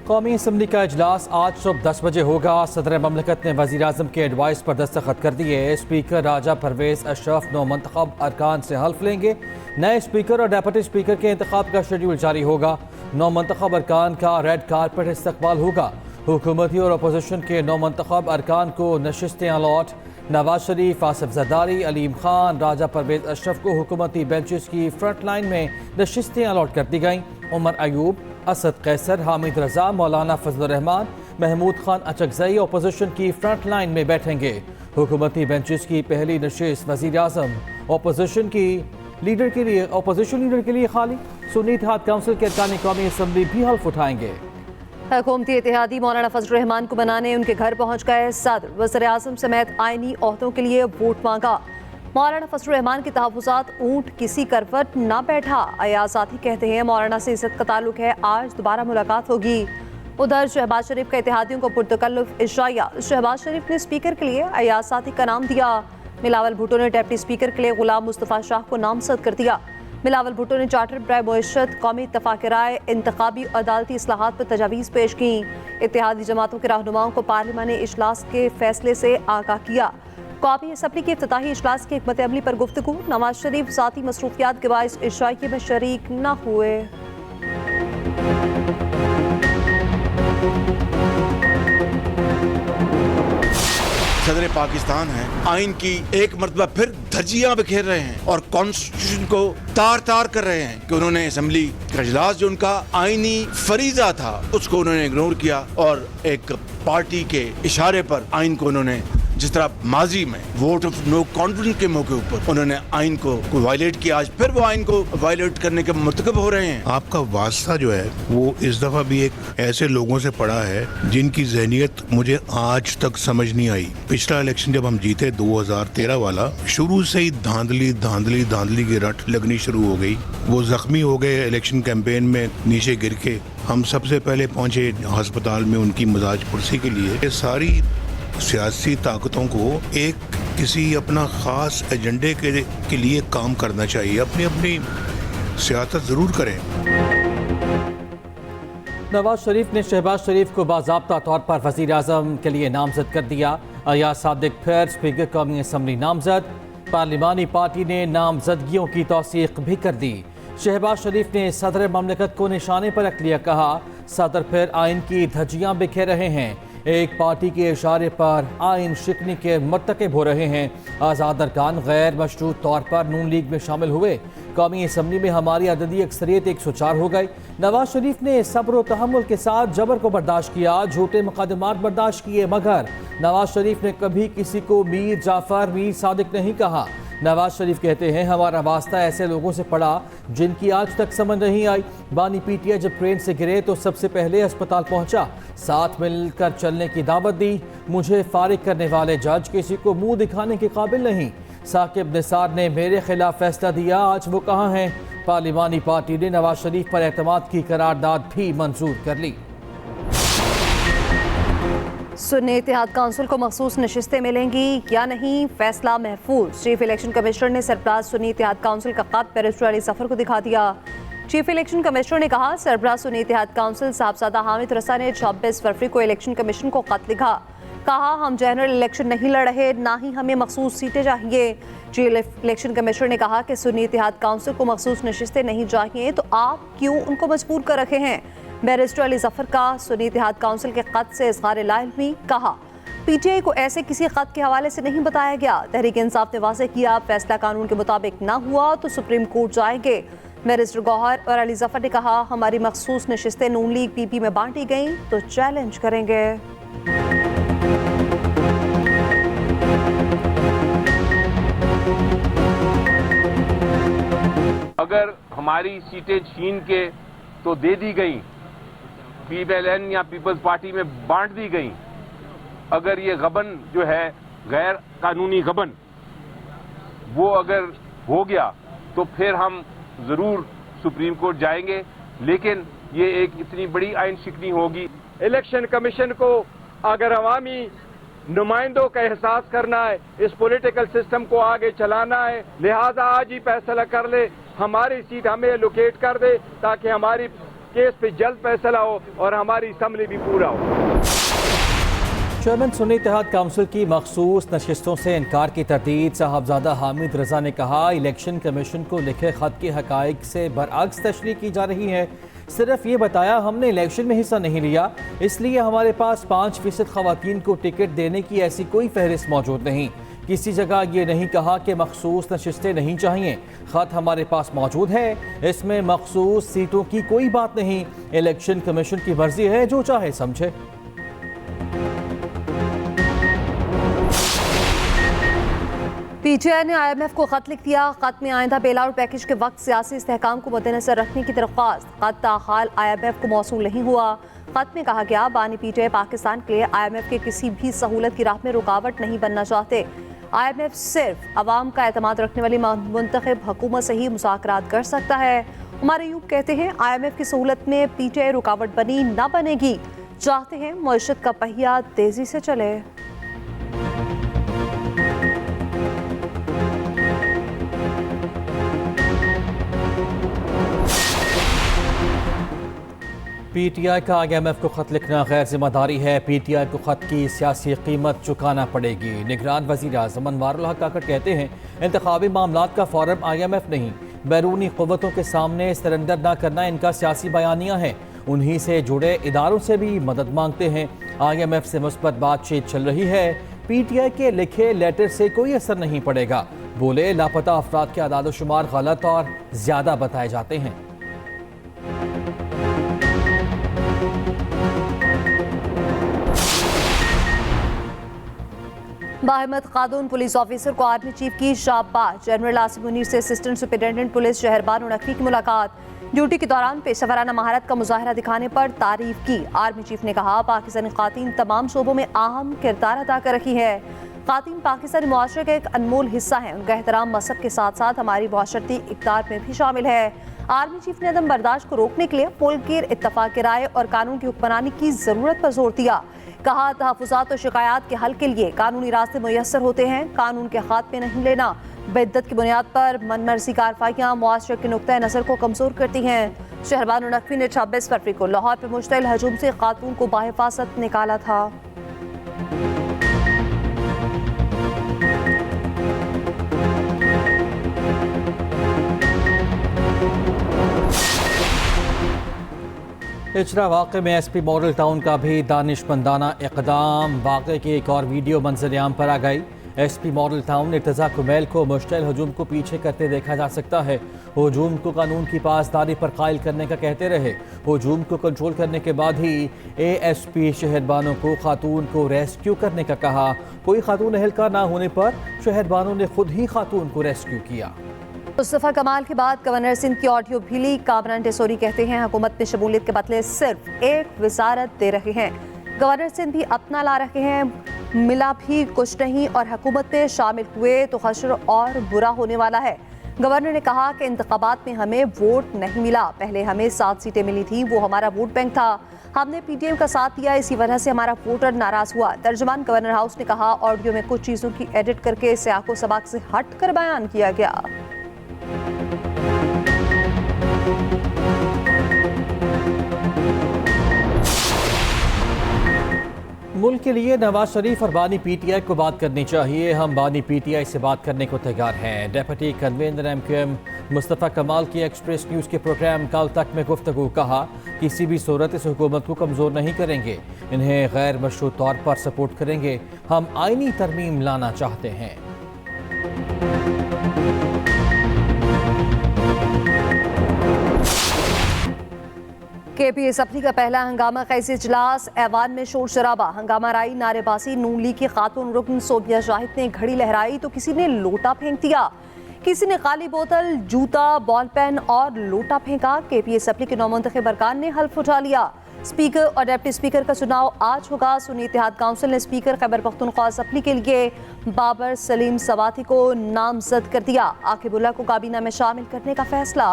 कौमी असम्बली का इजलास आज सुबह 10 बजे होगा। सदर ममलिकत ने वज़ीर आज़म के एडवाइस पर दस्तखत कर दिए। स्पीकर राजा परवेज़ अशरफ नौ मंतखब अरकान से हल्फ लेंगे। नए स्पीकर और डेप्यूटी स्पीकर के इंतखाब का शेड्यूल जारी होगा। नौ मंतखब अरकान का रेड कारपेट इस्तकबाल होगा। हुकूमती और अपोजिशन के नौ मंतखब अरकान को नशिस्तें अलॉट। नवाज शरीफ, आसिफ जरदारी, अलीम खान, राजा परवेज़ अशरफ को हुकूमती बेंचेस की फ्रंट लाइन में नशिस्तें अलॉट कर दी गईं। उमर अयूब, असद कैसर, हामिद रजा, मौलाना फजल रहमान, महमूद खान अचकजई अपोजिशन की फ्रंट लाइन में बैठेंगे। हुकूमती बेंचेस की पहली नशिस्त वज़ीर आज़म अपोजिशन लीडर के लिए खाली। सुन्नी इत्तेहाद काउंसिल के अरकान कौमी असम्बली भी हल्फ उठाएंगे। हुकूमती इत्तेहादी मौलाना फजल रहमान को मनाने उनके घर पहुँच गए। सदर वज़ीर आज़म समेत आइनी ओहदों के लिए वोट मांगा। मौलाना फजल रहमान के तहफ़्फ़ुज़ात ऊँट किसी करवट ना बैठा। अयाज साथी कहते हैं मौलाना से इज़्ज़त का ताल्लुक है, आज दोबारा मुलाकात होगी। उधर शहबाज शरीफ का इत्तेहादियों को पुरतकल्लुफ़ इशाया। शहबाज शरीफ ने स्पीकर के लिए अयाज साथी का नाम दिया। बिलावल भुट्टो ने डिप्टी स्पीकर के लिए गुलाम मुस्तफ़ा शाह को नामज़द कर दिया। बिलावल भुट्टो ने चार्टर बराए मुइशत कौमी इत्तफ़ाक़ राय इंतख़ाबी अदालती इस्लाहात पर तजावीज़ पेश की। इत्तेहादी जमातों के रहनुमाओं को पार्लिमानी इजलास के फैसले से आगाह किया। कौमी असम्बली के इफ्तिताही इजलास की हिकमत अमली पर गुफ्तगू। नवाज शरीफ ज़ाती मसरूफियात के बाइस इशाइये में शरीक न हुए। सदर पाकिस्तान है, आइन की एक मरतबा फिर धज्जियां बिखेर रहे हैं और कॉन्स्टिट्यूशन को तार तार कर रहे हैं कि उन्होंने असम्बली का इजलास जो उनका आइनी फरीजा था उसको उन्होंने इग्नोर किया और एक पार्टी के इशारे पर आइन को उन्होंने, जिस तरह माजी में वोट ऑफ नो कॉन्फिडेंस के मौके ऊपर उन्होंने आइन को वायलेट किया, आज फिर वो आइन को वायलेट करने के मुर्तकब हो रहे हैं। आपका वास्ता जो है वो इस दफा भी एक ऐसे लोगों से पड़ा है जिनकी जहनियत मुझे आज तक समझ नहीं आई। पिछला इलेक्शन जब हम जीते 2013 वाला, शुरू से ही धांधली की रट लगनी शुरू हो गई। वो जख्मी हो गए इलेक्शन कैंपेन में, नीचे गिर के। हम सबसे पहले पहुंचे अस्पताल में उनकी मजाज पुरसी के लिए। ये सारी सियासी ताकतों को एक किसी अपना खास एजेंडे के लिए काम करना चाहिए। अपनी अपनी सियासत जरूर करें। नवाज शरीफ ने शहबाज शरीफ को बाज़ाब्ता तौर पर वज़ीर आज़म के लिए नामजद कर दिया। अयाज सादिक फिर स्पीकर कौमी असम्बली नामजद। पार्लिमानी पार्टी ने नामजदगियों की तौसीक भी कर दी। शहबाज शरीफ ने सदर ममलिकत को निशाने पर रख लिया। कहा सदर फिर आइन की धज्जियां बिखेर रहे हैं, एक पार्टी के इशारे पर आइन शिकनी के मर्तकब हो रहे हैं। आज़ाद अरकान गैर मशरूत तौर पर नून लीग में शामिल हुए। कौमी असम्बली में हमारी अददी अक्सरियत 104 हो गई। नवाज शरीफ ने सब्र व तहम्मुल के साथ जबर को बर्दाश्त किया, झूठे मुकदमात बर्दाश्त किए, मगर नवाज शरीफ ने कभी किसी को मीर जाफर, मीर सादिक नहीं कहा। नवाज शरीफ कहते हैं हमारा वास्ता ऐसे लोगों से पड़ा जिनकी आज तक समझ नहीं आई। बानी पीटिया जब ट्रेन से गिरे तो सबसे पहले अस्पताल पहुंचा, साथ मिलकर चलने की दावत दी। मुझे फारिग करने वाले जज किसी को मुंह दिखाने के काबिल नहीं। साकिब निसार ने मेरे खिलाफ फैसला दिया, आज वो कहाँ हैं। पार्लिमानी पार्टी ने नवाज शरीफ पर एतमाद की करारदाद भी मंजूर कर ली। सुन्नी इत्तेहाद काउंसिल को मखसूस नशिस्तें मिलेंगी या नहीं, फैसला महफूज। चीफ इलेक्शन कमिश्नर ने सरबराह सुन्नी इत्तेहाद काउंसिल का खत बैरिस्टर अली जफर को दिखा दिया। चीफ इलेक्शन कमिश्नर ने कहा सरबराह सुन्नी इत्तेहाद काउंसिल साहबजादा हामिद रसा ने 26 फरवरी को इलेक्शन कमीशन को खत लिखा। कहा हम जनरल इलेक्शन नहीं लड़ रहे, ना ही हमें मखसूस सीटें चाहिए। चीफ इलेक्शन कमिश्नर ने कहा कि सुन्नी इत्तेहाद काउंसिल को मखसूस नशिस्तें नहीं चाहिए तो आप क्यों उनको मजबूर कर रखे हैं। बैरिस्टर अली जफर का सुन्नी इत्तेहाद काउंसिल के खत से इज़हार लाइल्मी। कहा पीटीआई को ऐसे किसी खत के हवाले से नहीं बताया गया। तहरीक इंसाफ ने वाज़ेह किया फैसला कानून के मुताबिक ना हुआ तो सुप्रीम कोर्ट जाएंगे। बैरिस्टर गौहर और अली जफर ने कहा हमारी मखसूस नशिस्तें नून लीग पीपी में बांटी गईं तो चैलेंज करेंगे। अगर हमारी सीटें छीन के तो दे दी गई, पीपीएलएन या पीपल्स पार्टी में बांट दी गई, अगर ये गबन जो है गैर कानूनी गबन वो अगर हो गया तो फिर हम जरूर सुप्रीम कोर्ट जाएंगे, लेकिन ये एक इतनी बड़ी आइन शिकनी होगी। इलेक्शन कमीशन को अगर अवामी नुमाइंदों का एहसास करना है, इस पॉलिटिकल सिस्टम को आगे चलाना है, लिहाजा आज ही फैसला कर ले, हमारी सीट हमें एलोकेट कर दे ताकि हमारी केस पे जल्द फैसला हो और हमारी असम्बली भी पूरा हो। चेयरमैन सुन्नी इत्तेहाद काउंसिल की मखसूस नशिस्तों से इनकार की तरदीद साहबजादा हामिद रजा ने कहा, इलेक्शन कमीशन को लिखे खत के हकाइक से बरअक्स तशरीह की जा रही है। सिर्फ ये बताया हमने इलेक्शन में हिस्सा नहीं लिया, इसलिए हमारे पास 5% खवातीन को टिकट देने की ऐसी कोई फहरिस्त मौजूद नहीं। किसी जगह ये नहीं कहा कि मखसूस नशिस्तें नहीं चाहिए। खत हमारे पास मौजूद है, इसमें मखसूस सीटों की कोई बात नहीं। इलेक्शन कमीशन की मर्जी है, जो चाहे समझे। पीटीआई ने IMF को खत लिख दिया। खत में आइंदा बेलआउट पैकेज के वक्त सियासी इस्तेहकाम को मद्देनजर रखने की दरख्वास्त। खत ताहाल IMF को मौसूल नहीं हुआ। खत में कहा गया, बानी पीटीआई पाकिस्तान के लिए IMF के किसी भी सहूलत की राह में रुकावट नहीं बनना चाहते। IMF सिर्फ अवाम का एतमाद रखने वाली मुंतखब हुकूमत से ही मुज़ाकरात कर सकता है। हमारे यूब कहते हैं, IMF की सहूलत में पीटीआई रुकावट बनी ना बनेगी। चाहते हैं मईशत का पहिया तेजी से चले। पीटीआई का IMF को खत लिखना गैर जिम्मेदारी है। पीटीआई को खत की सियासी कीमत चुकाना पड़ेगी। निगरान वज़ीर आज़म अनवारुल हक काकड़ कहते हैं, इंतखाबी मामलात का फोरम IMF नहीं, बैरूनी क़ुव्वतों के सामने सरेंडर न करना इनका सियासी बयानिया है। उन्हीं से जुड़े इदारों से भी मदद मांगते हैं। IMF से मुस्बत बातचीत चल रही है। पीटीआई के लिखे लेटर से कोई असर नहीं पड़ेगा। बोले, लापता अफराद के आदाद-ओ-शुमार गलत और ज़्यादा बताए जाते हैं। बाहिम्मत खातून पुलिस ऑफिसर को आर्मी चीफ की शाबाश। जनरल आसिफ मुनीर से assistant superintendent police Shehrbano Naqvi की मुलाकात। ड्यूटी के दौरान पेशेवराना महारत का मुजाहरा दिखाने पर तारीफ की। आर्मी चीफ ने कहा, पाकिस्तानी खातीन तमाम शोबों में अहम किरदार अदा कर रही है। खातीन पाकिस्तानी मुआशरे का एक अनमोल हिस्सा है। उनका एहतराम मसहब के साथ साथ हमारी मुआशरती इक़्तिदार में भी शामिल है। आर्मी चीफ ने अदम बर्दाश्त को रोकने के लिए मुल्क इत्तफाक राय और कानून की हुक्मरानी की ज़रूरत पर जोर दिया। कहा, तहफ़्फ़ुज़ात और शिकायत के हल के लिए कानूनी रास्ते मुयस्सर होते हैं, कानून के खात्मे नहीं लेना। बेइद्दत की बुनियाद पर मनमर्जी कार्रवाइयाँ मुआशरे के नुक्ता नज़र को कमज़ोर करती हैं। शहरबानो नकवी ने 26 फरवरी को लाहौर पर मुश्तइल हजूम से खातून को बाहिफाजत निकाला था। इचरा वाक़े में SP मॉडल टाउन का भी दानिशमंदाना इक़दाम। वाक़े की एक और वीडियो मंजर-ए-आम पर आ गई। SP model town Irtaza Kumail को मुश्तइल हजूम को पीछे करते देखा जा सकता है। हजूम को कानून की पासदारी पर कायल करने का कहते रहे। हजूम को कंट्रोल करने के बाद ही ASP शहरबानों को खातून को रेस्क्यू करने का कहा। कोई खातून अहलकार ना होने पर शहरबानों ने खुद ही खातून को रेस्क्यू किया। मुस्तफ़ा कमाल के बाद गवर्नर सिंध की ऑडियो भी लीक। कामरान टेसोरी कहते हैं, हुकूमत में शमूलियत के बदले सिर्फ एक वजारत दे रहे हैं। गवर्नर सिंध भी अपना ला रहे हैं, मिला भी कुछ नहीं और हुकूमत में शामिल हुए तो खशर और बुरा होने वाला है। गवर्नर ने कहा कि इंतखाबात में हमें वोट नहीं मिला, पहले हमें 7 सीटें मिली थी, वो हमारा वोट बैंक था, हमने PTM का साथ दिया, इसी वजह से हमारा वोटर नाराज हुआ। तर्जुमान गवर्नर हाउस ने कहा, ऑडियो में कुछ चीज़ों की एडिट करके सियाको सबाक से हट कर बयान किया गया। मुल्क के लिए नवाज शरीफ और बानी PTI को बात करनी चाहिए। हम बानी PTI से बात करने को तैयार हैं। डेप्यूटी कन्वीनर MQM मुस्तफ़ा कमाल की एक्सप्रेस न्यूज़ के प्रोग्राम कल तक में गुफ्तगू। कहा, किसी भी सूरत इस हुकूमत को कमज़ोर नहीं करेंगे, इन्हें गैर मशरूत तौर पर सपोर्ट करेंगे। हम आईनी तरमीम लाना चाहते हैं। KP असम्बली का पहला हंगामा कैसे इजलास। ऐवान में शोर शराबा, हंगामा राई, नारेबाजी। नून लीग की खातून रुकन सोबिया शाहिद ने घड़ी लहराई तो किसी ने लोटा फेंक दिया, किसी ने काली बोतल, जूता, बॉल पेन और लोटा फेंका। KP असम्बली के नौमुंतखब अरकान ने हल्फ उठा लिया। स्पीकर और डिप्टी स्पीकर का चुनाव आज होगा। सुन्नी इत्तेहाद काउंसिल ने स्पीकर खैबर पख्तूनख्वा असम्बली के लिए बाबर सलीम सवाती को नामजद कर दिया। आकिबुल्लाह को काबीना में शामिल करने का फैसला।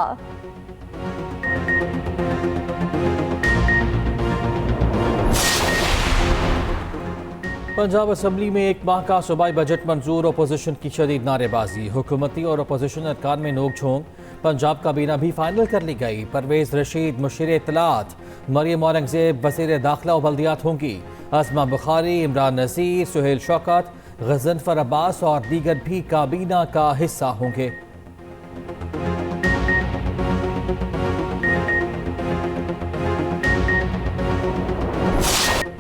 पंजाब असम्बली में एक माह का सूबाई बजट मंजूर। अपोजिशन की शदीद नारेबाजी, हुकूमती और अपोजिशन अरकान में नोक झोंक। पंजाब काबीना भी फाइनल कर ली गई। परवेज रशीद मुशीर इत्तलात, मरियम औरंगजेब वज़ीर दाखिला और बल्दियात होंगी। अज़मा बुखारी, इमरान नज़ीर, सुहेल शौकत, गज़नफर अब्बास और दीगर भी काबीना का हिस्सा होंगे।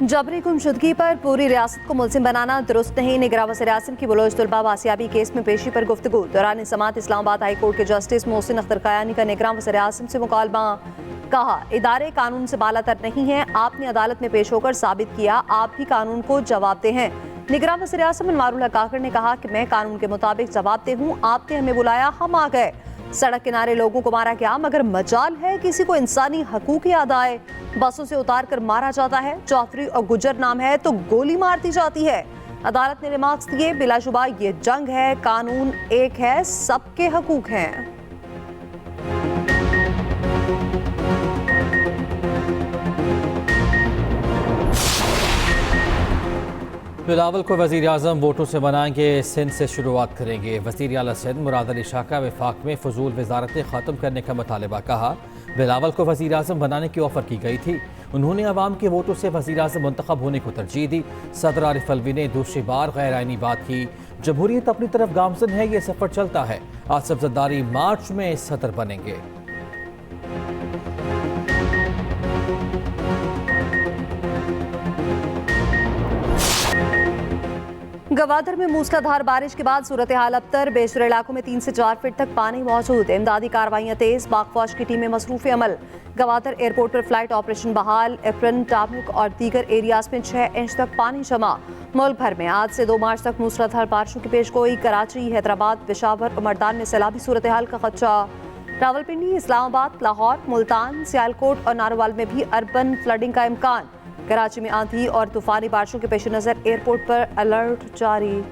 जबरी गुमशुदगी पर पूरी रियासत को मुलजिम बनाना दुरुस्त नहीं। निगरान वज़ीर आज़म की बलोच तलबा बासियाबी केस में पेशी पर गुफ्तगू। दौरान समाअत इस्लामाबाद हाई कोर्ट के जस्टिस मोहसिन अख्तर कयानी का निगरान वज़ीर आज़म से मुकालमा। कहा, इदारे कानून से बालातर नहीं हैं। आपने अदालत में पेश होकर साबित किया आप भी कानून को जवाबदेह हैं। निगरान वज़ीर आज़म अनवारुल हक काकड़ ने कहा कि मैं कानून के मुताबिक जवाबदेह हूँ। आपने हमें बुलाया, हम आ गए। सड़क किनारे लोगों को मारा गया, मगर मजाल है किसी को इंसानी हकूक याद आए। बसों से उतार कर मारा जाता है। चौधरी और गुजर नाम है तो गोली मार दी जाती है। अदालत ने रिमार्क्स दिए, बिलाशुबा ये जंग है, कानून एक है, सबके हकूक हैं। बिलावल को वज़ीर आज़म वोटों से बनाएंगे। सिंध से शुरुआत करेंगे। वज़ीर आला सिंध मुराद अली शाह का वफाक में फजूल वजारतें ख़त्म करने का मुतालबा। कहा, बिलावल को वज़ीर आज़म बनाने की ऑफ़र की गई थी। उन्होंने अवाम के वोटों से वज़ीर आज़म मुंतखब होने को तरजीह दी। सदर आरिफ अलवी ने दूसरी बार गैर आइनी बात की। जमहूरियत अपनी तरफ गामजन है, ये सफ़र चलता है। आसिफ जरदारी मार्च में सदर बनेंगे। गवादर में मूसलाधार बारिश के बाद सूरत हाल अबतर। बेशतर इलाकों में 3 से 4 फीट तक पानी मौजूद। इमदादी कार्रवाइयाँ तेज, पाक-फौज की टीमें मसरूफ़ अमल। गवादर एयरपोर्ट पर फ्लाइट ऑपरेशन बहाल। एप्रन, टामुक और दीगर एरियाज में 6 इंच तक पानी जमा। मुल्क भर में आज से 2 मार्च तक मूसलाधार बारिशों की पेशगोई। कराची, हैदराबाद, पेशावर और मर्दान में सैलाबी सूरत हाल का खदशा। रावलपिंडी, इस्लामाबाद, लाहौर, मुल्तान, सियालकोट और नारोवाल में भी अर्बन फ्लडिंग का इम्कान। कराची में आंधी और तूफानी बारिशों के पेश नज़र एयरपोर्ट पर अलर्ट जारी।